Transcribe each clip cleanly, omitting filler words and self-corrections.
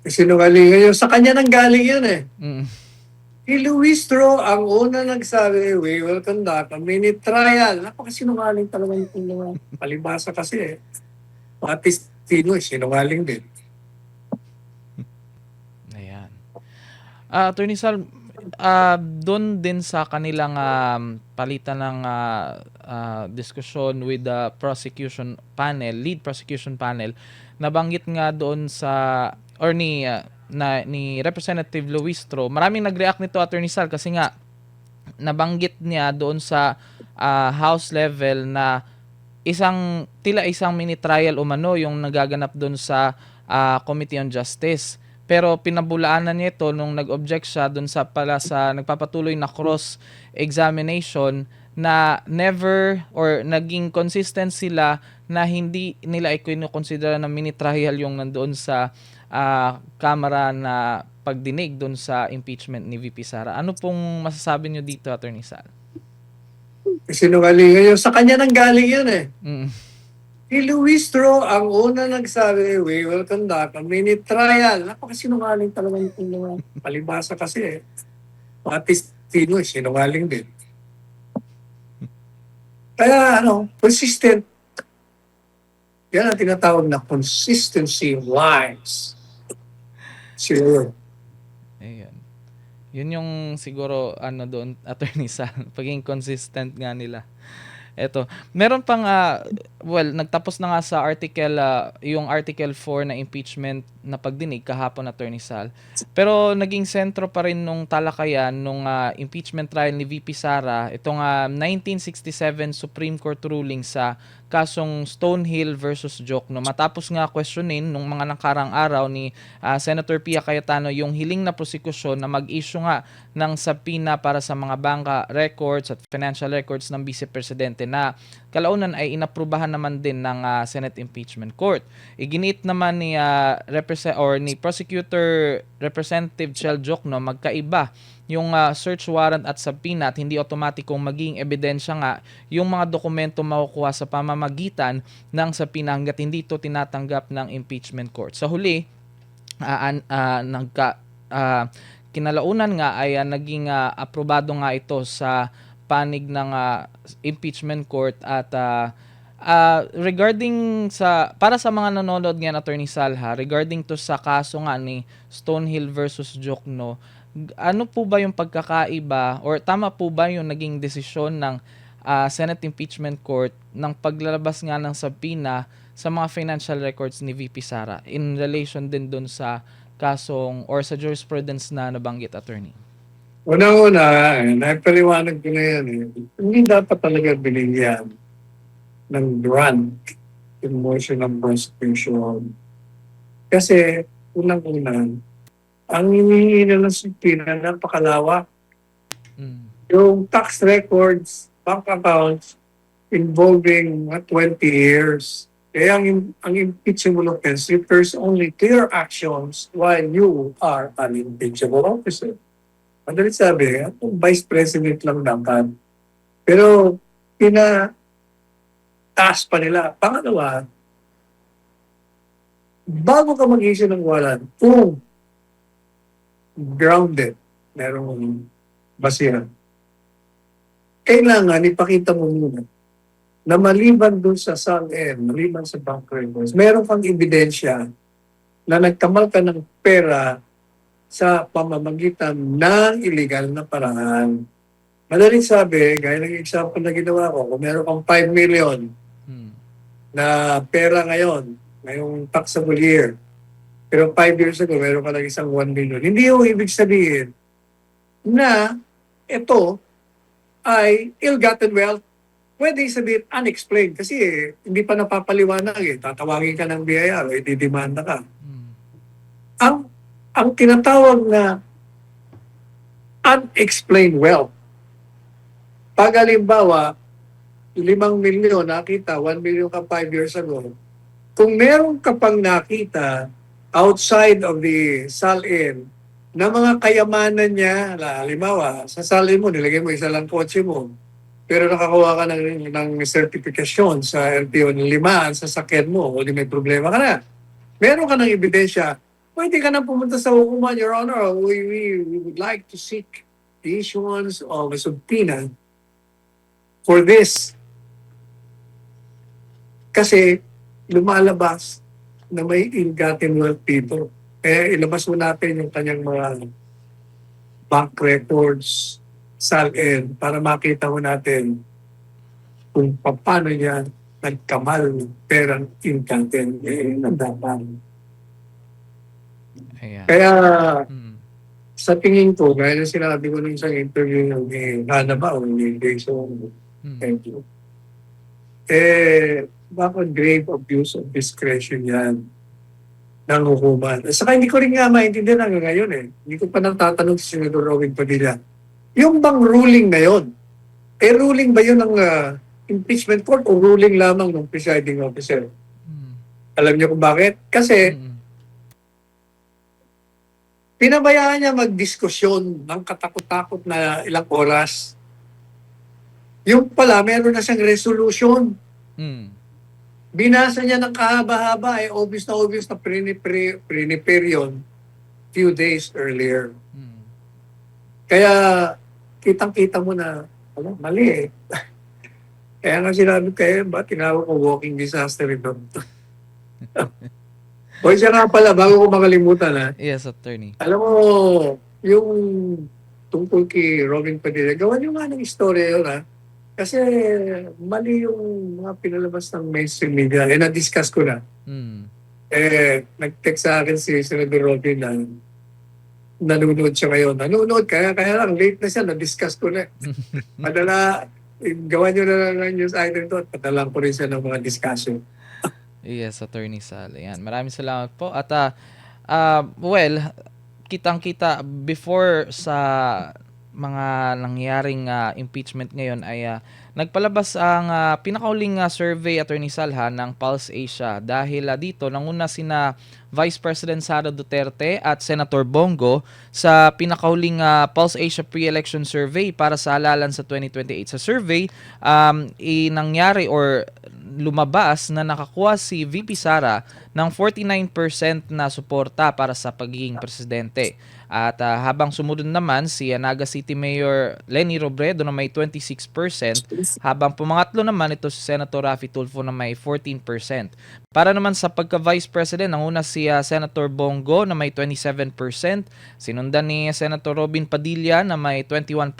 Sinungalingan yun. Sa kanya nang galing yun eh. Mm. Si Luis Tro ang una nagsabi, we will conduct a mini trial. Napakasinungaling talaga yung mga palibasa kasi eh. Mga testigo, sinungaling din. Ayan. Attorney Sal, doon din sa kanilang palitan ng diskusyon with the prosecution panel, lead prosecution panel, nabanggit nga doon sa, or ni Representative Luistro, maraming nag-react nito, Attorney Sal, kasi nga nabanggit niya doon sa House level na tila isang mini trial umano yung nagaganap doon sa Committee on Justice. Pero pinabulaanan niya ito nung nag-object siya doon sa nagpapatuloy na cross examination na never or naging consistent sila na hindi nila i-consider na mini trial yung nandoon sa Kamara na pagdinig doon sa impeachment ni VP Sara. Ano pong masasabi niyo dito, Attorney Sal? Sinungalingan yun. Sa kanya nang galing yun eh. Mm. Si Luis Tro ang una nagsabi, we will conduct a mini trial. Napakasinungaling talaga yung mga palibasa kasi eh. Mga testigo, sinungaling din. Kaya consistent. Yan ang tinatawag na consistency lies. Sure. Ayun. Yun yung siguro doon, Attorney Sal, pagiging consistent nga nila. Eto, meron pang nagtapos na nga sa yung Article 4 na impeachment na pagdinig kahapon, Attorney Sal. Pero naging sentro pa rin nung talakayan nung impeachment trial ni VP Sara itong 1967 Supreme Court ruling sa kasong Stonehill versus Jokno. Matapos nga questionin nung mga nakarang araw ni Senator Pia Cayetano yung hiling na prosekusyon na mag-issue nga ng subpoena para sa mga bangka records at financial records ng Vice Presidente na kalaunan ay inaprubahan naman din ng Senate Impeachment Court. Iginit naman ni Prosecutor Representative Chel Jokno magkaiba yung search warrant at subpoena at hindi otomatikong maging ebidensya nga yung mga dokumento makukuha sa pamamagitan ng subpoena hanggat hindi ito tinatanggap ng impeachment court. Sa huli, kinalaunan nga ay naging aprobado nga ito sa panig ng impeachment court at regarding para sa mga nanonood ngayon, Attorney Salha, regarding to sa kaso nga ni Stonehill versus Jokno, ano po ba yung pagkakaiba or tama po ba yung naging desisyon ng Senate Impeachment Court ng paglalabas nga ng subpoena sa mga financial records ni VP Sara in relation din dun sa kasong or sa jurisprudence na nabanggit, Attorney? Unang-una, napaliwanag ko na yan eh. Hindi dapat talaga binigyan ng grant yung motion of prosecution. Kasi, unang-una, ang hinihingi na ng subpoena napakalawak. Yung tax records, bank accounts, involving 20 years. Kaya ang impeachable offense refers only to your actions while you are an impeachable officer. Madalit sabi, vice president lang dapat. Pero, taas pa nila. Pangalawa, bago ka mag-issue ng warrant, kung grounded, merong basihan, kailangan ipakita mo muna na maliban dun sa SALN, maliban sa bank records, meron kang ebidensya na nagkamal ka ng pera sa pamamagitan ng illegal na paraan. Madaling sabi, gaya ng example na ginawa ko, kung meron kang 5 million na pera ngayon, ngayong taxable year, pero 5 years ago, meron ka lang isang 1 million. Hindi yung ibig sabihin na ito ay ill-gotten wealth. Pwede sabihin unexplained kasi hindi pa napapaliwanag eh. Tatawagin ka ng BIR o ididemanda ka. Ang tinatawag na unexplained wealth, pag halimbawa, 5 milyon nakita, 1 million ka 5 years ago, kung meron ka pang nakita outside of the SALN na mga kayamanan niya, halimbawa, sa SALN mo, nilagay mo isa lang kotse mo, pero nakakuha ka ng certification sa LTO ng 5 sa sakyan mo, o di may problema ka na. Meron ka ng ebidensya, pwede ka na pumunta sa hukuman, Your Honor. We would like to seek the issuance of a subpoena for this. Kasi lumalabas na may ill-gotten wealth dito. Kaya ilabas mo natin yung kanyang mga bank records, SALN, para makita mo natin kung paano niya nagkamal ng perang ill-gotten. Nandaman. Ayan. Kaya Mm. sa tingin ko, gaya na sinabi ko nung isang interview ng Hana ba o ni Jason, Mm. thank you. Bakit grave abuse of discretion yan ng hukuman? At saka hindi ko rin nga maintindihan hanggang ngayon Hindi ko pa natatanong si Senador Robin Padilla. Yung bang ruling na yun, ruling ba yun ng impeachment court o ruling lamang ng presiding officer? Mm. Alam niyo kung bakit? Kasi Mm. pinabayaan niya magdiskusyon ng katakot-takot na ilang oras. Yung pala, meron na siyang resolution. Mm. Binasa niya ng kahaba-haba, obvious na prepare yun few days earlier. Mm. Kaya, kitang-kita mo na, mali Kaya nga sinabi kayo, ba tinawag ko walking disaster ito? O siya nga pala, bago ko makalimutan Yes, attorney. alam mo, yung tungkol kay Robin Padilla, gawan nyo nga ng istorya yun Kasi mali yung mga pinalabas ng mainstream media. Na-discuss ko na. Mm. Nag-text sa akin si Senator Robin na nanonood siya ngayon. Nanonood, kaya lang, late na siya, na-discuss ko na. Padala, gawan nyo na lang news item to at padala ko rin siya ng mga discussion. Yes, Attorney Sal. Ayan. Maraming salamat po. At well, kitang-kita before sa mga nangyaring impeachment ngayon ay nagpalabas ang pinakauling survey, Attorney Salha, ng Pulse Asia. Dahil dito, nanguna sina Vice President Sara Duterte at Senator Bongo sa pinakauling Pulse Asia pre-election survey para sa halalan sa 2028. Sa survey, nangyari or lumabas na nakakuha si VP Sara ng 49% na suporta para sa pagiging presidente. At habang sumunod naman si Naga City Mayor Leni Robredo na may 26%, habang pumangatlo naman ito si Senator Raffy Tulfo na may 14%. Para naman sa pagka-Vice President, nanguna si Senator Bongo na may 27%, sinundan ni Senator Robin Padilla na may 21%,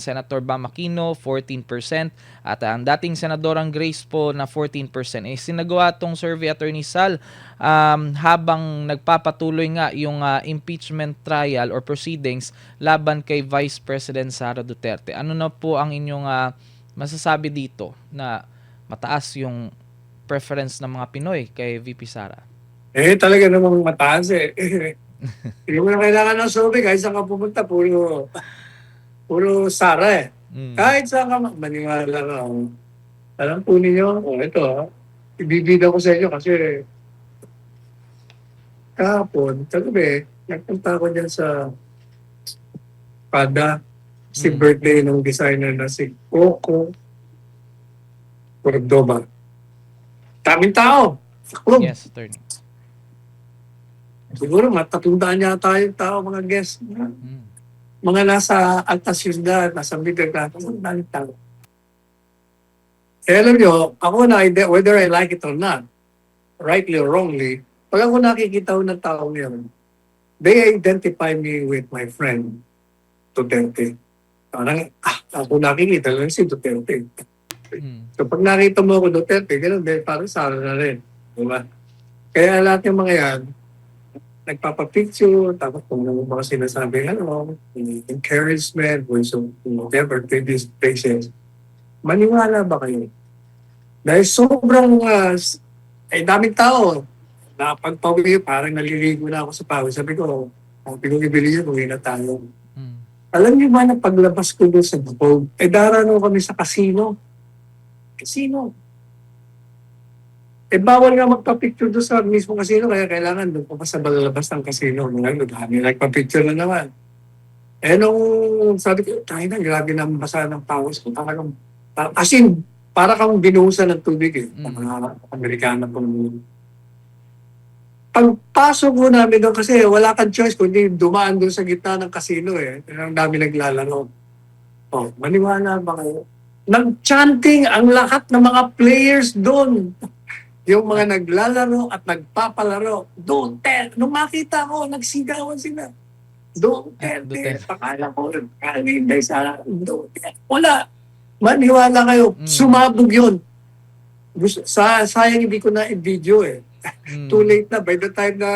Senator Bam Aquino 14%, at ang dating Senadorang Grace po na 14%. Sinagawa itong survey, Attorney Sal, habang nagpapatuloy nga yung impeachment trial or proceedings laban kay Vice President Sara Duterte. Ano na po ang inyong masasabi dito na mataas yung preference ng mga Pinoy kay VP Sara? Talaga namang mataas Hindi mo na kailangan ng survey, kahit saan ka pumunta, puro Sara Mm. Kahit saan ka, maniwala ka. Alam po ninyo, ito ibibida ko sa inyo kasi kahapon, kagabi, nagpunta ako dyan sa Pada, birthday ng designer na si Coco Cordoba. Daming tao sa club. Yes, Attorney. Siguro matatundaan yata yung tao, mga guests. Mga nasa alta syudad, nasa middle class, daming tao. Alam nyo, ako na, whether I like it or not, rightly or wrongly, pag ako nakikita ng tao ngayon, they identify me with my friend, Duterte. Parang, ako nakikita lang si Duterte. So pag nakita mo ako Duterte, ganoon din, parang Sara na rin. Diba? Kaya lahat ng mga yan, nagpapapicture, tapos kung ano mga sinasabi, encouragement, voice of whatever, previous places. Maniwala ba kayo? Dahil sobrang, daming tao. Napagpawi, parang naliligo na ako sa pawis. Sabi ko ibili yun, uwi na tayo. Alam niyo ba na paglabas ko doon sa Bukog, darano kami sa casino. Bawal nga magpa-picture doon sa mismo casino, kaya kailangan doon pa sa balabas ng casino. Dami nagpa-picture na naman. Nung sabi ko, tayo na, grabe na basa ng pawis ko. As in, para kang binuhusan ng tubig Mga Amerikano pong. Pagpasok ko namin doon kasi wala kang choice kundi dumaan doon sa gitna ng casino eh. Ang dami naglalaro. Oh, maniwala ba kayo? Nag-chanting ang lahat ng mga players doon. Yung mga naglalaro at nagpapalaro. Duterte. Nung makita ko, nagsigawan sila. Duterte. Duterte. Pakala ko, kalinday sa Duterte. Wala. Maniwala kayo. Mm. Sumabog yun. Sayang hindi ko na i-video eh. Mm. Too late na. By the time na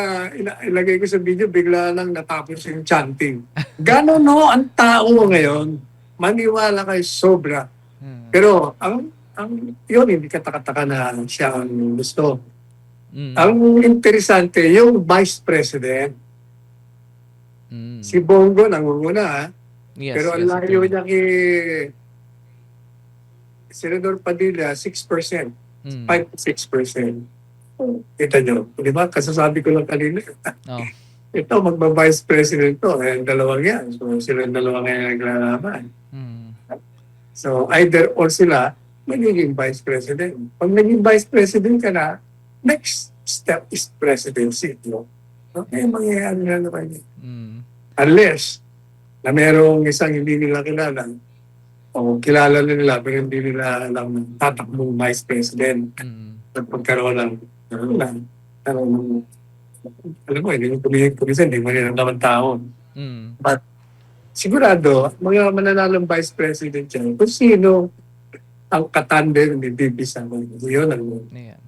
ilagay ko sa video, bigla lang natapos yung chanting. Ganon no, ang tao ngayon. Maniwala kayo sobra. Mm. Pero yun, hindi katakataka na siya ang gusto. Mm. Ang interesante, yung Vice President, Mm. si Bongo nangunguna ha. Yes, Pero ang yes, layo attorney. niya kay Senador Padilla, 6%. Mm. 5 to 6%. Kita nyo, di ba? Kasasabi ko lang kanina, Oh. ito, magba-Vice President to. Eh, dalawang yan. So, sila dalawang ngayon naglalaban. Mm. So, either or sila, magiging Vice President. Pag naging Vice President ka na, next step is presidency. No? Okay, mangyayari na naman yun. Mm. Unless, na merong isang hindi nila kilala, o kilala na nila, pero hindi nila alam tatakbong Vice President. Mm. Pagkaroon ng, alam mo, hindi yung pulisan, hindi mo nila naman taon. Mm. But, sigurado, mga mananalong Vice President yan, kung sino ang katandem ni Bibi Sara. Yun ang Ayan.